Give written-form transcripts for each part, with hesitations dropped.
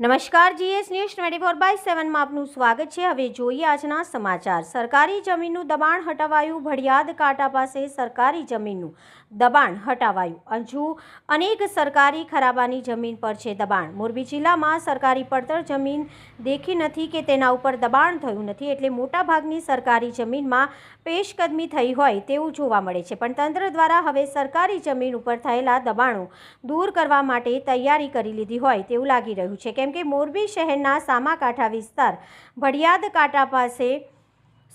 નમસ્કાર, GS news 24/7 માં આપનું સ્વાગત છે। હવે જોઈએ આજના સમાચાર। સરકારી જમીનનું દબાણ હટાવાયું। ભડિયાદ કાંટા પાસે સરકારી જમીનનું દબાણ હટાવાયું। હજુ અનેક સરકારી ખરાબાની જમીન પર છે દબાણ। મોરબી જિલ્લામાં સરકારી પડતર જમીન દેખી નથી કે તેના ઉપર દબાણ થયું નથી, એટલે મોટાભાગની સરકારી જમીનમાં પેશકદમી થઈ હોય તેવું જોવા મળે છે। પણ તંત્ર દ્વારા હવે સરકારી જમીન ઉપર થયેલા દબાણો દૂર કરવા માટે તૈયારી કરી લીધી હોય તેવું લાગી રહ્યું છે, કેમ કે મોરબી શહેરના સામાકાંઠા વિસ્તાર ભડિયાદ કાંટા પાસે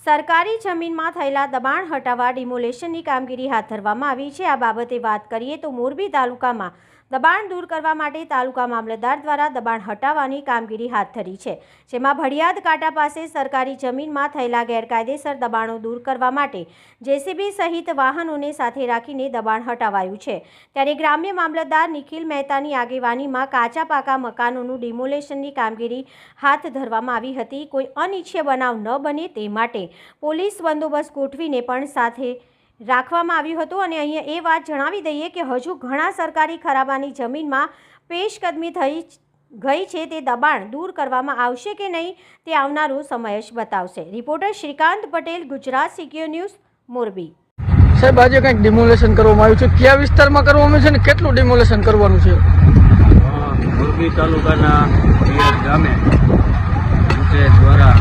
સરકારી જમીનમાં થયેલા દબાણ હટાવવા ડિમોલેશનની કામગીરી હાથ ધરવામાં આવી છે। આ બાબતે વાત કરીએ તો મોરબી તાલુકામાં દબાણ દૂર કરવા માટે તાલુકા મામલતદાર દ્વારા દબાણ હટાવવાની કામગીરી હાથ ધરી છે, જેમાં ભડિયાદ કાંટા પાસે સરકારી જમીનમાં થયેલા ગેરકાયદેસર દબાણો દૂર કરવા માટે જેસીબી સહિત વાહનોને સાથે રાખીને દબાણ હટાવાયું છે। ત્યારે ગ્રામ્ય મામલતદાર નિખિલ મહેતાની આગેવાનીમાં કાચા પાકા મકાનોનું ડિમોલેશનની કામગીરી હાથ ધરવામાં આવી હતી। કોઈ અનિચ્છનીય બનાવ ન બને તે માટે પોલીસ બંદોબસ્ત ગોઠવીને પણ સાથે રાખવામાં આવ્યું હતું। અને અહીંયા એ વાત જણાવી દઈએ કે હજુ ઘણા સરકારી ખરાબાની જમીનમાં પેશકદમી થઈ ગઈ છે, તે દબાણ દૂર કરવામાં આવશે કે નહીં તે આવનારો સમય જ બતાવશે। Reporter Shrikant Patel, Gujarat secure news, Morbi. સાહેબ, આજે કંઈક ડિમોલેશન કરવામાં આવ્યું છે, કયા વિસ્તારમાં કરવામાં છે ને કેટલું ડિમોલેશન કરવાનું છે? મોરબી તાલુકાના ગામે પંચાયત દ્વારા